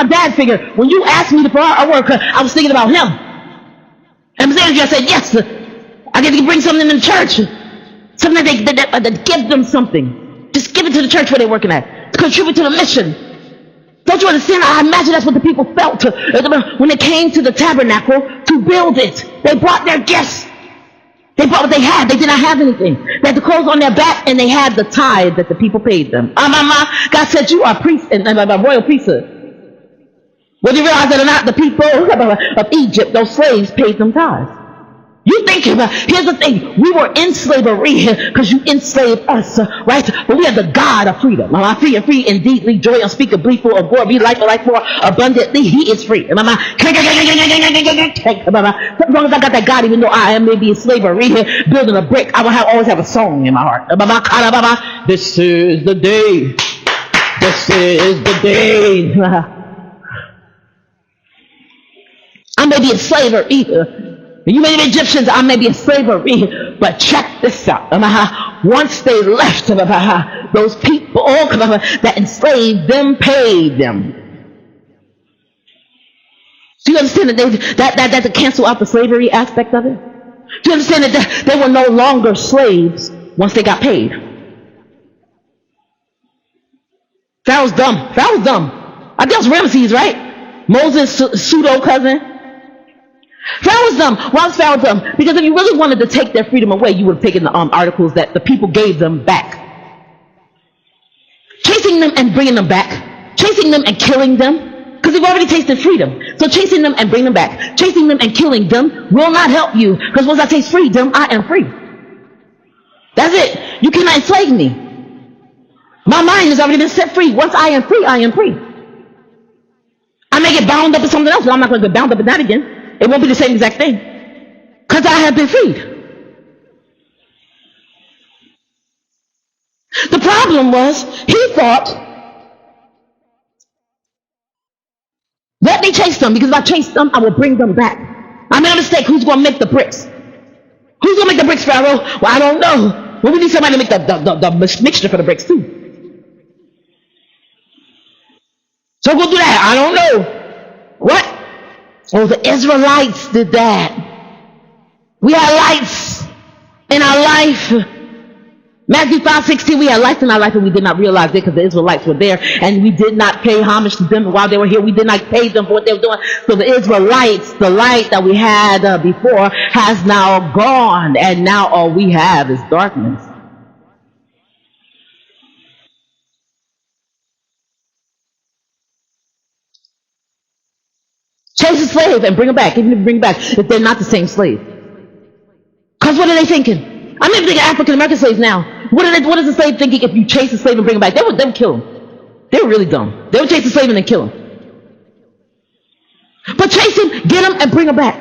my dad figure. When you asked me for our work, I was thinking about him. And I said, yes, I get to bring something in church. Something that give them something. Just give it to the church where they're working at. To contribute to the mission. Don't you understand? I imagine that's what the people felt when they came to the tabernacle to build it. They brought their gifts. They brought what they had. They did not have anything. They had the clothes on their back, and they had the tithe that the people paid them. God said, you are priests and royal priesthood. Whether you realize it or not, the people of Egypt, those slaves, paid them tithes. You think about, here's the thing, we were in slavery because you enslaved us, right? But we have the God of freedom. Free and free indeedly, joy unspeakably, full of glory, life and life more abundantly. He is free. As long as I got that God, even though I am maybe in slavery, building a brick, I will always have a song in my heart. This is the day. This is the day. I may be in slavery. You may be Egyptians, I may be in slavery, but check this out. Once they left, those people that enslaved them paid them. Do you understand that to cancel out the slavery aspect of it? Do you understand that they were no longer slaves once they got paid? Pharaoh's dumb. Pharaoh's dumb. I think it was Ramses, right? Moses' pseudo cousin. Pharaoh was dumb. Why was Pharaoh dumb? Because if you really wanted to take their freedom away, you would have taken the articles that the people gave them back. Chasing them and bringing them back. Chasing them and killing them. Because they've already tasted freedom. So chasing them and bringing them back. Chasing them and killing them will not help you. Because once I taste freedom, I am free. That's it. You cannot enslave me. My mind has already been set free. Once I am free, I am free. I may get bound up in something else, but I'm not going to get bound up in that again. It won't be the same exact thing. Because I have been freed. The problem was, he thought, let me chase them, because if I chase them, I will bring them back. I made a mistake. Who's going to make the bricks? Who's going to make the bricks, Pharaoh? Well, I don't know. Well, we need somebody to make the mixture for the bricks, too. So go do that. I don't know. What? Oh, the Israelites did that. We had lights in our life. Matthew 5:16, we had lights in our life and we did not realize it because the Israelites were there and we did not pay homage to them while they were here. We did not pay them for what they were doing. So the Israelites, the light that we had before has now gone, and now all we have is darkness. Chase a slave and bring them back, even if you bring them back, if they're not the same slave. Because what are they thinking? I'm even thinking African American slaves now. What is the slave thinking if you chase a slave and bring him back? They would kill him. They were really dumb. They would chase a slave and then kill him. But chase him, get him, and bring him back.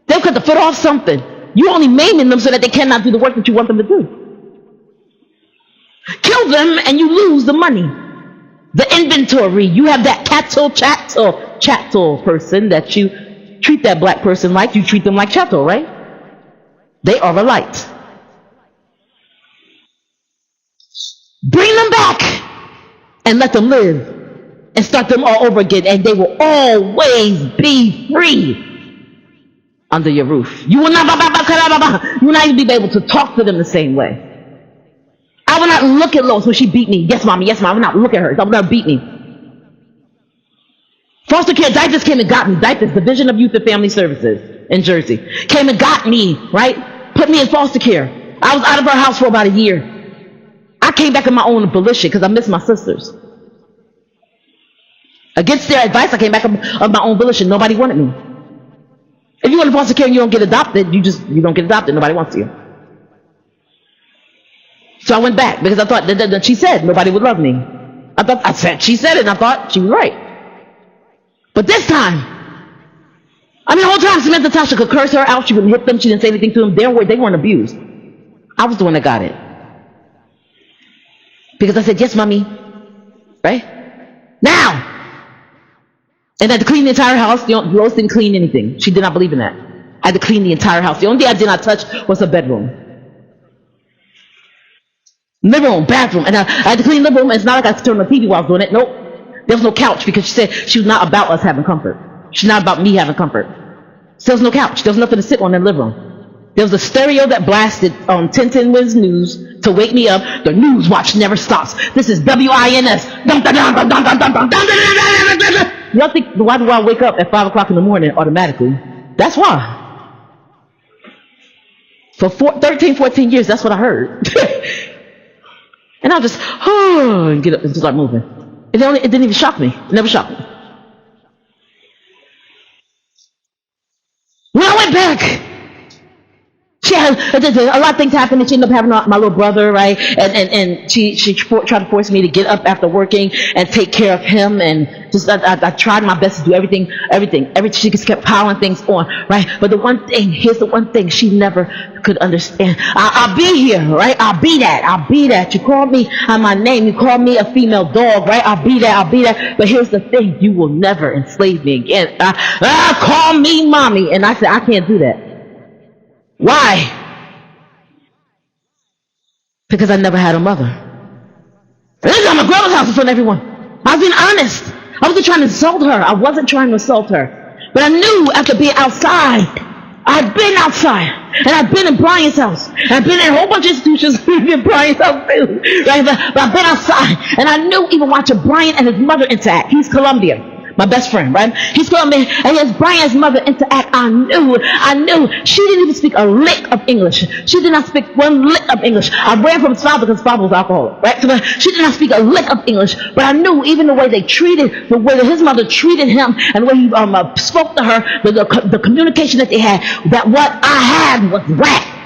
They'll cut the foot off something. You only maiming them so that they cannot do the work that you want them to do. Kill them and you lose the money. The inventory. You have that chattel person that you treat that black person like. You treat them like chattel, right? They are a light. Bring them back and let them live and start them all over again, and they will always be free under your roof. You will not even be able to talk to them the same way. I will not look at Lois when she beat me. Yes, mommy. Yes, mom. I will not look at her. I will not beat me. Foster care diapers came and got me. Diapers, Division of Youth and Family Services in Jersey, came and got me, right? Put me in foster care. I was out of her house for about a year. I came back on my own volition because I miss my sisters. Against their advice, I came back on my own volition. Nobody wanted me. If you want to foster care and you don't get adopted, you don't get adopted. Nobody wants you. So I went back because I thought that she said nobody would love me. She said it and I thought she was right. But this time, the whole time Samantha Tasha could curse her out. She wouldn't hit them. She didn't say anything to them. They weren't abused. I was the one that got it. Because I said, yes, mommy. Right? Now! And I had to clean the entire house. Lois didn't clean anything. She did not believe in that. I had to clean the entire house. The only thing I did not touch was her bedroom. Living room, bathroom. And I had to clean the living room. It's not like I could turn on the TV while I was doing it. Nope. There was no couch because she said she was not about us having comfort. She's not about me having comfort. So there was no couch. There was nothing to sit on in the living room. There was a stereo that blasted on 1010 Wins News to wake me up. The news watch never stops. This is WINS. Y'all think, why do I wake up at 5 o'clock in the morning automatically? That's why. For 13, 14 years, that's what I heard. And I'll just, and get up and start moving. It didn't even shock me. It never shocked me. When I went back, she had a lot of things happened, and she ended up having my little brother, right? And she tried to force me to get up after working and take care of him, and just I tried my best to do everything. She just kept piling things on, right? But here's the one thing she never could understand. I'll be here, right? I'll be that. You call me on my name. You call me a female dog, right? I'll be that. But here's the thing: you will never enslave me again. Call me mommy, and I said I can't do that. Why? Because I never had a mother. This is at my grandma's house in front of everyone. I was being honest. I wasn't trying to insult her. But I knew after being outside, I'd been outside, and I'd been in Brian's house, and I'd been in a whole bunch of institutions in Brian's house too, right? But I've been outside, and I knew even watching Brian and his mother interact. He's Colombian. My best friend, right? He's Colombian, and as Brian's mother interact, I knew she didn't even speak a lick of English. She did not speak one lick of English. I ran from his father because his father was alcoholic, right? So she did not speak a lick of English, but I knew even the way the way that his mother treated him, and the way he spoke to her, the communication that they had, that what I had was whack.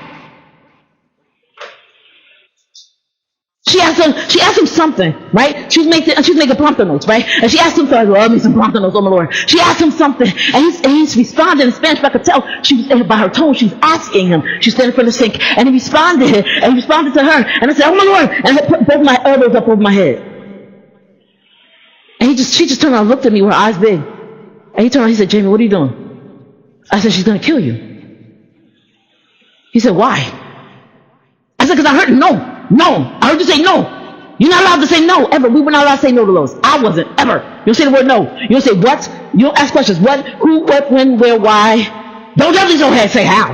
She asked him something, right? She was making prompter notes, right? And she asked him, so I love me some prompter notes, oh my Lord. She asked him something, and he's responded in Spanish, but I could tell she was, by her tone, she was asking him. She was standing in front of the sink, and he responded to her, and I said, oh my Lord, and I put both my elbows up over my head. And she just turned around and looked at me with her eyes big. And he turned around, he said, Jamie, what are you doing? I said, she's going to kill you. He said, why? I said, because I heard no. I heard you say no. You're not allowed to say no, ever. We were not allowed to say no to those. I wasn't, ever. You don't say the word no. You don't say what. You don't ask questions. What, who, what, when, where, why. Don't ever go ahead and say how.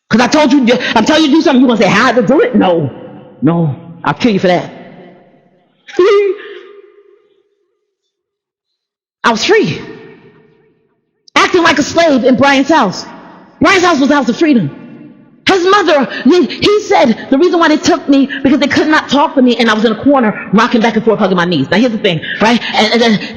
Because I'm telling you to do something, you want to say how to do it? No, I'll kill you for that. I was free. Acting like a slave in Brian's house. Brian's house was the house of freedom. His mother, he said the reason why they took me because they could not talk to me, and I was in a corner rocking back and forth hugging my knees. Now here's the thing, right?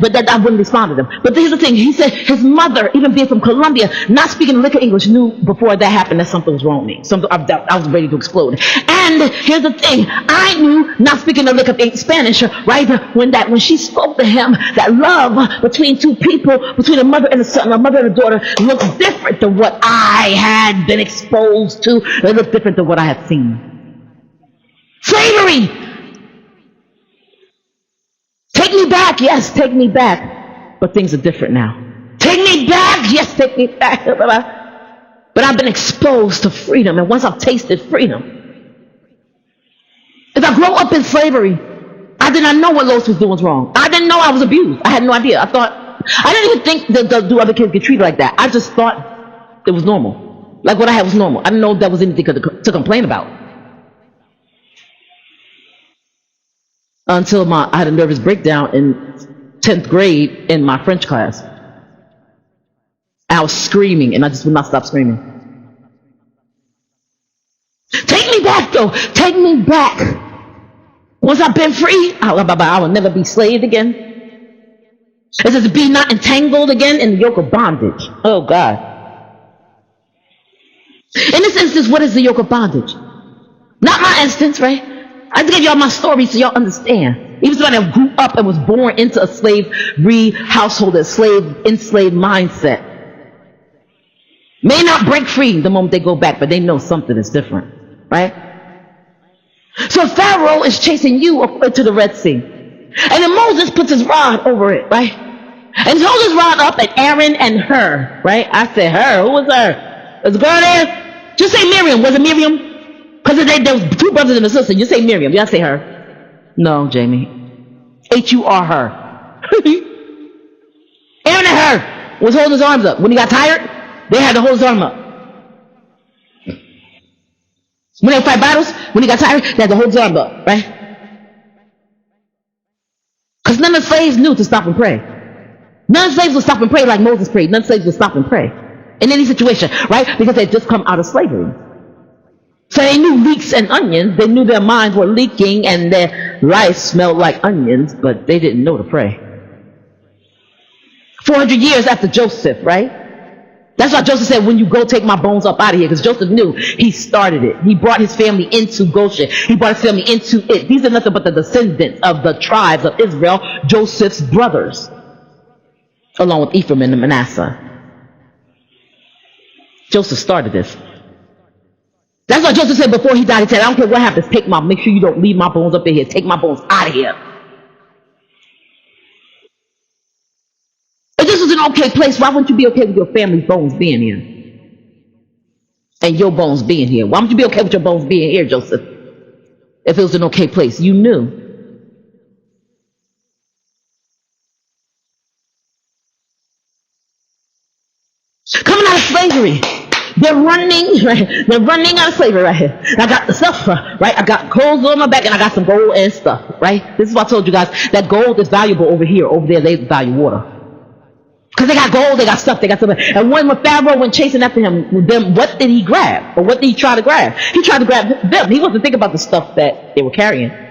But I wouldn't respond to them. But here's the thing, he said his mother, even being from Colombia, not speaking a lick of English, knew before that happened that something was wrong with me. I was ready to explode. And here's the thing, I knew, not speaking a lick of Spanish, right? When she spoke to him, that love between two people, between a mother and a son, a mother and a daughter, looked different than what I had been exposed to. It looked different than what I had seen. Slavery! Take me back, yes, take me back. But things are different now. Take me back, yes, take me back. But I've been exposed to freedom, and once I've tasted freedom, if I grow up in slavery, I did not know what Lois was doing was wrong. I didn't know I was abused. I had no idea. I didn't even think that do other kids get treated like that. I just thought it was normal. Like what I had was normal. I didn't know that was anything to complain about. Until I had a nervous breakdown in 10th grade in my French class. I was screaming, and I just would not stop screaming. Take me back, though. Take me back. Once I've been free, I will never be slaved again. It says, be not entangled again in the yoke of bondage. Oh, God. In this instance, what is the yoke of bondage? Not my instance, right? I just gave y'all my story so y'all understand. Even somebody that grew up and was born into a slavery household, a enslaved mindset, may not break free the moment they go back, but they know something is different, right? So Pharaoh is chasing you to the Red Sea. And then Moses puts his rod over it, right? And he holds his rod up at Aaron and her, right? I said her. Who was her? Was the girl there? Just say Miriam. Was it Miriam? Because there was two brothers and a sister. You say Miriam. You gotta say her. No, Jamie. H-U-R her. Aaron and her was holding his arms up. When he got tired, they had to hold his arm up. When they fight battles, when he got tired, they had to hold his arm up, right? Because none of the slaves knew to stop and pray. None of the slaves would stop and pray like Moses prayed. None of the slaves would stop and pray in any situation, right? Because they had just come out of slavery. So they knew leeks and onions. They knew their minds were leaking and their life smelled like onions, but they didn't know to pray. 400 years after Joseph, right? That's why Joseph said, when you go, take my bones up out of here. Because Joseph knew he started it. He brought his family into Goshen. He brought his family into it. These are nothing but the descendants of the tribes of Israel, Joseph's brothers, along with Ephraim and Manasseh. Joseph started this. That's why Joseph said before he died, he said, I don't care what happens, make sure you don't leave my bones up in here. Take my bones out of here. If this was an okay place, why wouldn't you be okay with your family's bones being here? And your bones being here? Why wouldn't you be okay with your bones being here, Joseph? If it was an okay place, you knew. Coming out of slavery. They're running, right? They're running out of slavery right here. I got the stuff, right? I got clothes on my back and I got some gold and stuff, right? This is what I told you guys. That gold is valuable over here. Over there, they value water. Because they got gold, they got stuff, they got something. And when Pharaoh went chasing after him, them, what did he grab? Or what did he try to grab? He tried to grab them. He wasn't thinking about the stuff that they were carrying.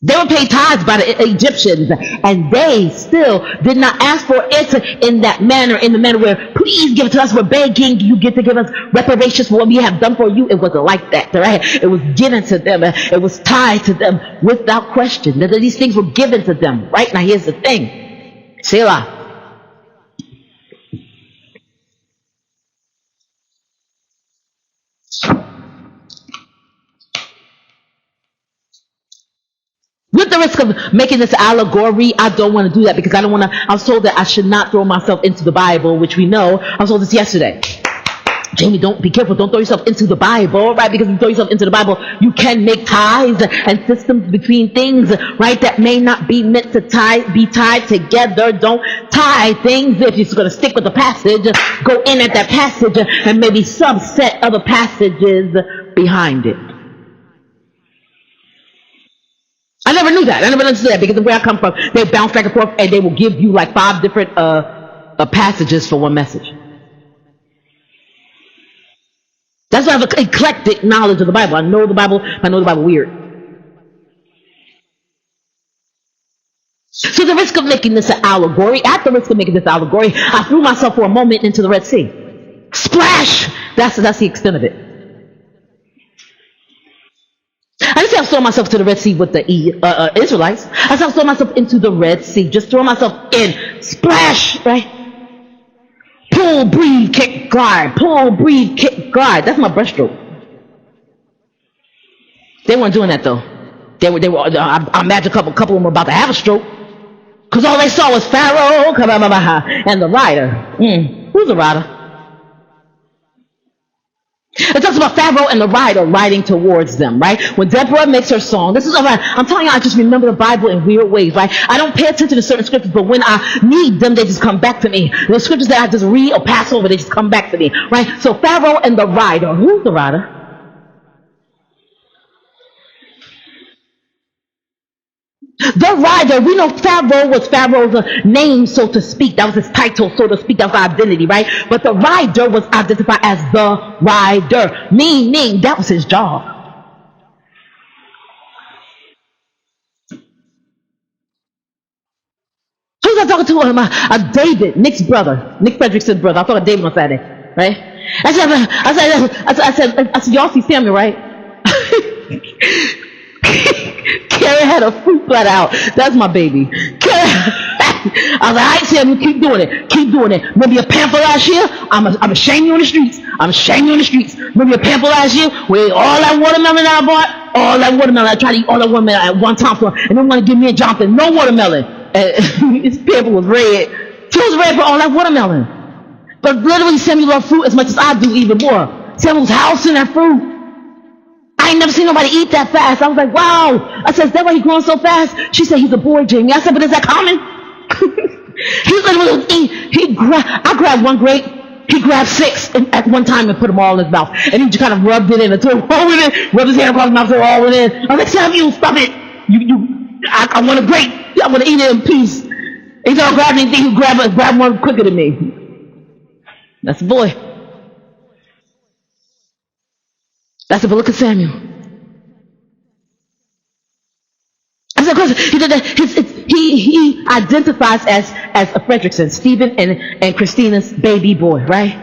They were paid tithes by the Egyptians, and they still did not ask for it in that manner, in the manner where, please give it to us, we're begging you get to give us reparations for what we have done for you. It wasn't like that, right? It was given to them. It was tied to them without question. That these things were given to them, right? Now here's the thing. Selah. With the risk of making this allegory, I don't want to do that because I don't want to. I was told that I should not throw myself into the Bible, which we know. I was told this yesterday. Jamie, don't be careful. Don't throw yourself into the Bible, right? Because if you throw yourself into the Bible, you can make ties and systems between things, right? That may not be meant to be tied together. Don't tie things. If you're going to stick with the passage, go in at that passage and maybe subset other passages behind it. I never knew that. I never understood that because of where I come from, they bounce back and forth and they will give you like 5 different passages for one message. That's why I have an eclectic knowledge of the Bible. I know the Bible, I know the Bible weird. So the risk of making this an allegory, at the risk of making this allegory, I threw myself for a moment into the Red Sea. Splash! That's the extent of it. I didn't say I throw myself to the Red Sea with the Israelites. I said I throw myself into the Red Sea. Just throw myself in. Splash! Right? Pull, breathe, kick, glide. Pull, breathe, kick, glide. That's my breaststroke. They weren't doing that though. They were. I imagine a couple of them were about to have a stroke. Because all they saw was Pharaoh and the rider. Who's the rider? It talks about Pharaoh and the rider riding towards them, right? When Deborah makes her song, this is all right. I'm telling you, I just remember the Bible in weird ways, right? I don't pay attention to certain scriptures, but when I need them, they just come back to me. The scriptures that I just read or pass over, they just come back to me, right? So Pharaoh and the rider. Who's the rider? The rider, we know Pharaoh was Pharaoh's name, so to speak. That was his title, so to speak. That was his identity, right? But the rider was identified as the rider, meaning that was his job. Who's I talking to? David, Nick's brother, Nick Frederickson's brother. I talked to David on Saturday, right? I said, y'all see Samuel, right? Karen had a fruit flat out. That's my baby. I was like, all right, Samuel, keep doing it. Keep doing it. Remember your pamphlet last year? I'm shame you on the streets. I'm shame you on the streets. Remember your pamphlet last year? With all that watermelon that I bought? All that watermelon. I tried to eat all that watermelon at one time for, and then want to give me a Jonathan no watermelon. His pamphlet was red. She was red for all that watermelon. But literally, Samuel loved fruit as much as I do, even more. Samuel's house in that fruit. I ain't never seen nobody eat that fast. I was like, wow. I said, is that why he's growing so fast? She said, he's a boy, Jamie. I said, but is that common? He's like, I grabbed one grape. He grabbed 6 at one time and put them all in his mouth. And he just kind of rubbed it in and threw it all in it. Rubbed his hand across his mouth, threw it all in it. I was like, Samuel, stop it. I want a grape. I want to eat it in peace. He don't grab anything. He grab one quicker than me. That's a boy. That's the book of Samuel. I said, because he did that. He identifies as a Fredrickson, Stephen and Christina's baby boy, right?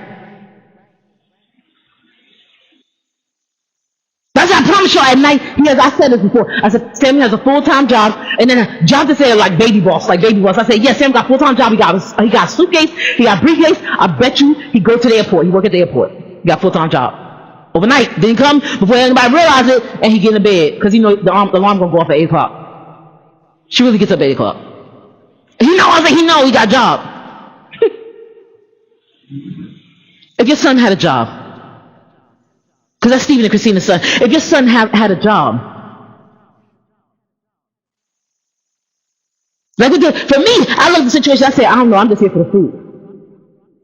That's I promise you at night, I said this before. I said, Samuel has a full-time job, and then Jonathan said like baby boss. I said, yes, Sam got a full-time job. He got a suitcase, he got a briefcase. I bet you he goes to the airport. He work at the airport. He got a full-time job. Overnight, didn't come before anybody realized it, and he get in bed because he know the alarm gonna go off at 8 o'clock. She really gets up at 8 o'clock. He know he got a job. If your son had a job, because that's Stephen and Christina's son. If your son had a job, for me, I look at the situation. I say, I don't know. I'm just here for the food.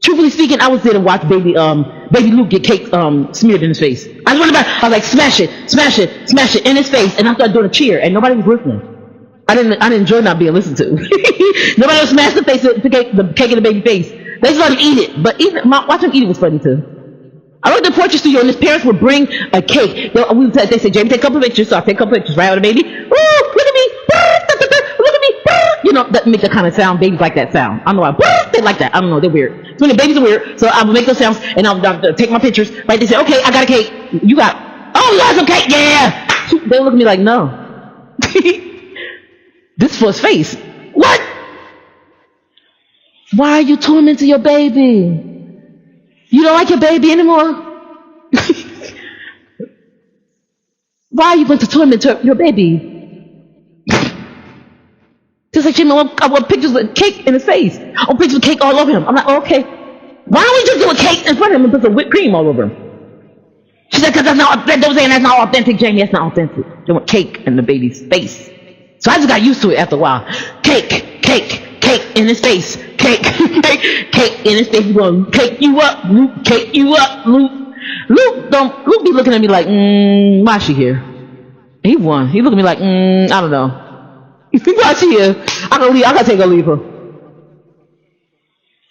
Truthfully speaking, I was there to watch baby Luke get cake smeared in his face. I was like, smash it in his face, and I started doing a cheer, and nobody was listening. I didn't enjoy not being listened to. Nobody else smashed the cake in the baby's face. They just let him eat it, but watching him eat it was funny too. I went to the portrait studio, and his parents would bring a cake. They say, Jamie, take a couple of pictures. So I take a couple of pictures, right, with the baby. Ooh, look at me. Look at me. That makes that kind of sound. Babies like that sound. I don't know why. They like that. I don't know. They're weird. So the babies are weird. So I would make those sounds, and I'll take my pictures. Right? They say, okay, I got a cake. You got, you got some cake? Yeah. They look at me like, no. This is for his face. What? Why are you tormenting your baby? You don't like your baby anymore? Why are you going to torment your baby? Just like Jimmy, I want pictures with cake in his face. I want pictures with cake all over him. I'm like, okay. Why don't we just do a cake in front of him and put some whipped cream all over him? She said, because that's not authentic, Jamie. That's not authentic. They want cake in the baby's face. So I just got used to it after a while. Cake in his face. Cake in his face. He's going to cake you up, Luke. Cake you up, Luke. Luke be looking at me like, why is she here? He won. He looked at me like, I don't know. Why is she here? I gotta take her leave her.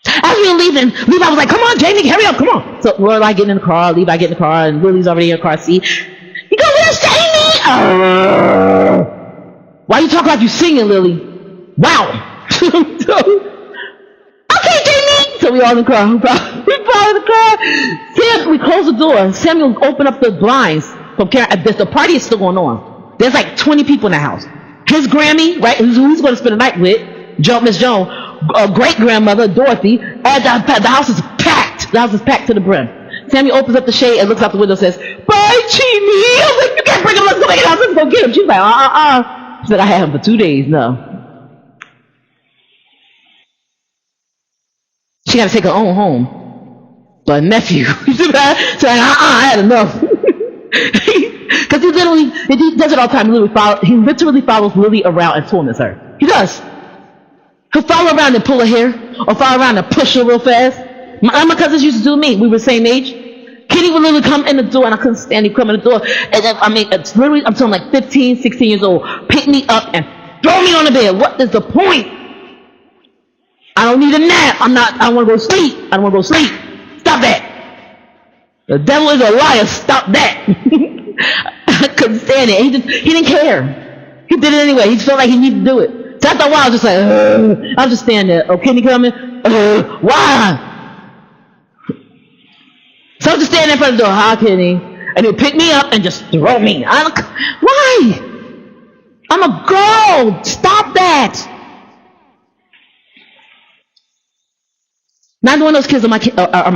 As we were leaving, Levi was like, come on, Jamie, hurry up, come on. So Lorelai getting in the car, Levi getting in the car, and Lily's already in the car seat. You go, where's Jamie? Why you talk like you singing, Lily? Wow. Okay, Jamie. So we all in the car. We all in the car. We close the door. Samuel opened up the blinds. The party is still going on. There's like 20 people in the house. His Grammy, right, who he's going to spend the night with, Miss Joan, great-grandmother, Dorothy, and the house is packed. The house is packed to the brim. Samuel opens up the shade and looks out the window and says, bye, Chini. I was like, you can't bring him up to the house. Let's go get him. She's like, She said, I had him for 2 days. No. She got to take her own home. But nephew, she said, I had enough. Because he does it all the time. He literally follows Lily around and torments her. He does. He'll follow around and pull her hair, or follow around and push her real fast. My cousins used to do me. We were the same age. Kitty would literally come in the door, and I couldn't stand him coming in the door. And then, it's literally, I'm talking like 15, 16 years old. Pick me up and throw me on the bed. What is the point? I don't need a nap. I don't want to go to sleep. I don't want to go to sleep. Stop that. The devil is a liar. Stop that. I couldn't stand it. He didn't care. He did it anyway. He felt like he needed to do it. So after a while, I was just like, I was just standing there. Oh, Kenny coming? Why? So I was just standing in front of the door. Hi, Kenny. And he'd pick me up and just throw me. Why? I'm a girl. Stop that. Neither one of those kids are my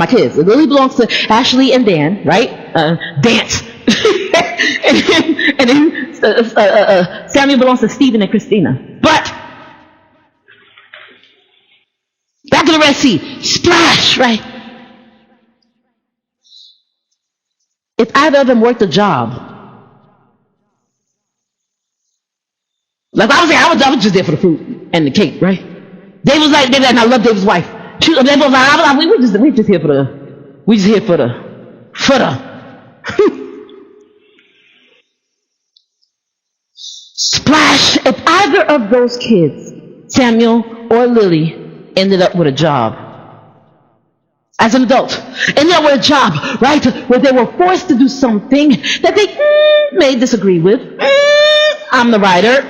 kids. It really belongs to Ashley and Dan, right? Dance. and then Samuel belongs to Stephen and Christina. But back in the Red Sea, splash, right? If either of them worked a job, Like I was saying, I was just there for the fruit and the cake, right? David was like, and I love David's wife. David was like, we just here for the splash. If either of those kids, Samuel or Lily, ended up with a job as an adult, ended up with a job, right, where they were forced to do something that they may disagree with. I'm the writer.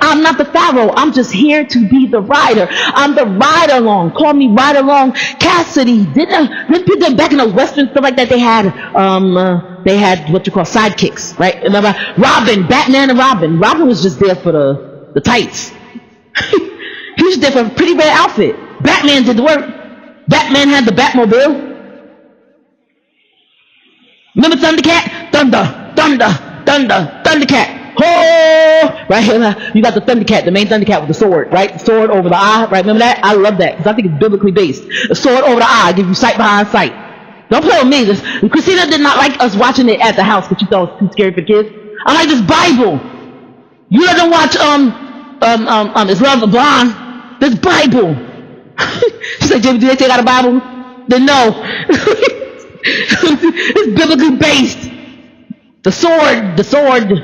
I'm not the Pharaoh. I'm just here to be the rider. I'm the ride along. Call me ride along Cassidy. Didn't people back in the Western stuff like that? They had what you call sidekicks, right? Remember Robin, Batman and Robin. Robin was just there for the tights. He was there for a pretty red outfit. Batman did the work. Batman had the Batmobile. Remember Thundercat? Thundercat. Oh, right here, you got the Thundercat, the main Thundercat with the sword, right? The sword over the eye, right? Remember that? I love that because I think it's biblically based. The sword over the eye gives you sight behind sight. Don't play with me. Christina did not like us watching it at the house because she thought it was too scary for kids. I like this Bible. You let them watch It's Love the Blonde. This Bible. She said, Jimmy, do they take out a Bible? Then no. It's biblically based. The sword.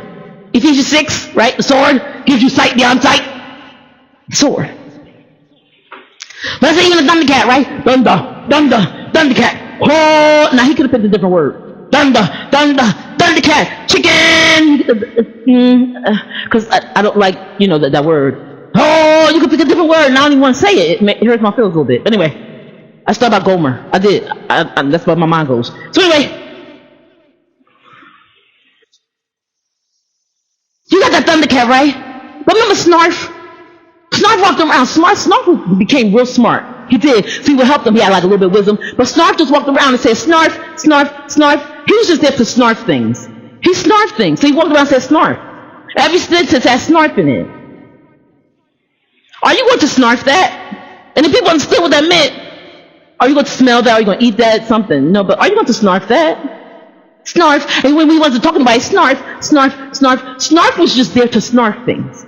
Ephesians 6, right? The sword gives you sight beyond sight. Sword. But I say even the Thundercat, right? Thundercat. Oh, now he could have picked a different word. Thundercat. Chicken. Because I don't like, that word. Oh, you could pick a different word, and I don't even want to say it. It hurts my feelings a little bit. Anyway, I started about Gomer. I did. That's where my mind goes. So anyway, you got that Thundercat, right? But remember Snarf? Snarf walked around. Snarf became real smart. He did. So he would help them. He had like a little bit of wisdom. But Snarf just walked around and said, Snarf. He was just there to snarf things. He snarfed things. So he walked around and said, Snarf. Every sentence has snarf in it. Are you going to snarf that? And if people understood what that meant, are you going to smell that? Are you going to eat that? Something. No, but are you going to snarf that? Snarf. And when we wasn't talking about it, snarf. Snarf was just there to snarf things.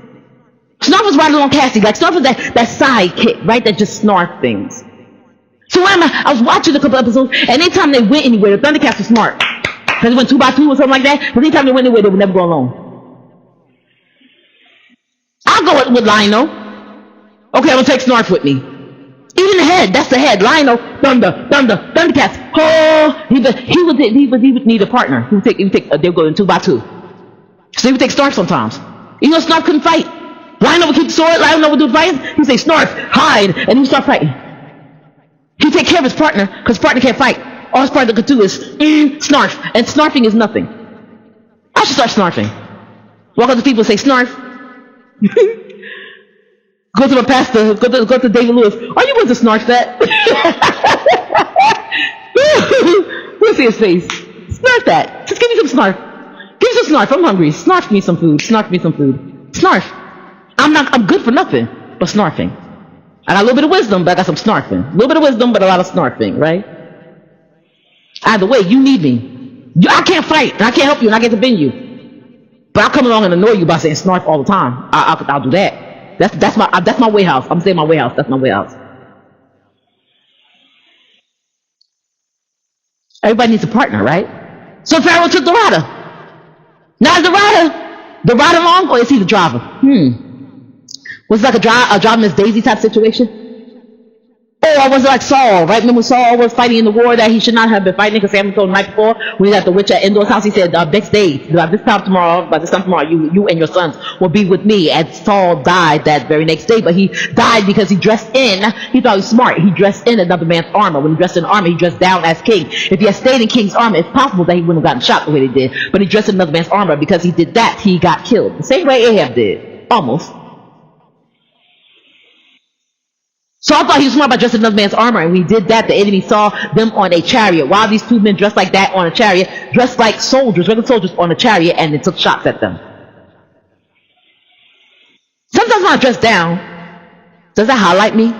Snarf was right along Cassie. Like Snarf was that sidekick, right? That just snarf things. So when I was watching a couple episodes, and anytime they went anywhere, the Thundercats were smart. Because they went 2 by 2 or something like that. But anytime they went anywhere, they would never go alone. I'll go with Lionel. Okay, I'm gonna take Snarf with me. Even the head, that's the head. Lionel, Thundercats. Oh, he would need a partner. They'll go in 2 by 2. So he would take Snarf sometimes. Even though Snarf couldn't fight. Lionel would keep the sword. Lionel would do the fighting. He'd say, Snarf, hide, and he'd start fighting. He'd take care of his partner because his partner can't fight. All his partner could do is snarf, and snarfing is nothing. I should start snarfing. Walk up to people and say, Snarf. Go to the pastor, go to David Lewis. Are you going to snarf that? We'll see his face. Snarf that. Just give me some snarf. Give me some snarf. I'm hungry. Snarf me some food. Snarf. I'm good for nothing but snarfing. I got a little bit of wisdom, but I got some snarfing. A little bit of wisdom, but a lot of snarfing, right? Either way, you need me. I can't fight, and I can't help you, and I can't defend you. But I'll come along and annoy you by saying snarf all the time. I'll do that. That's my way house. I'm saying my way house. That's my way house. Everybody needs a partner, right? So Pharaoh took the rider. Now is the rider along, or is he the driver? Was it like a driver Miss Daisy type situation? Or was it like Saul, right? Remember Saul was fighting in the war that he should not have been fighting because Samuel told him the night before when he was at the witch at Endor's house, he said, next day, by this time tomorrow, you and your sons will be with me. And Saul died that very next day, but he died because he dressed in, he thought he was smart, he dressed in another man's armor. When he dressed in armor, he dressed down as king. If he had stayed in king's armor, it's possible that he wouldn't have gotten shot the way they did. But he dressed in another man's armor. Because he did that, he got killed. The same way Ahab did. Almost. So I thought he was smart by dressing another man's armor, and when he did that, the enemy saw them on a chariot. While these 2 men dressed like that on a chariot, dressed like soldiers, regular soldiers on a chariot, and they took shots at them. Sometimes when I dress down, does that highlight me?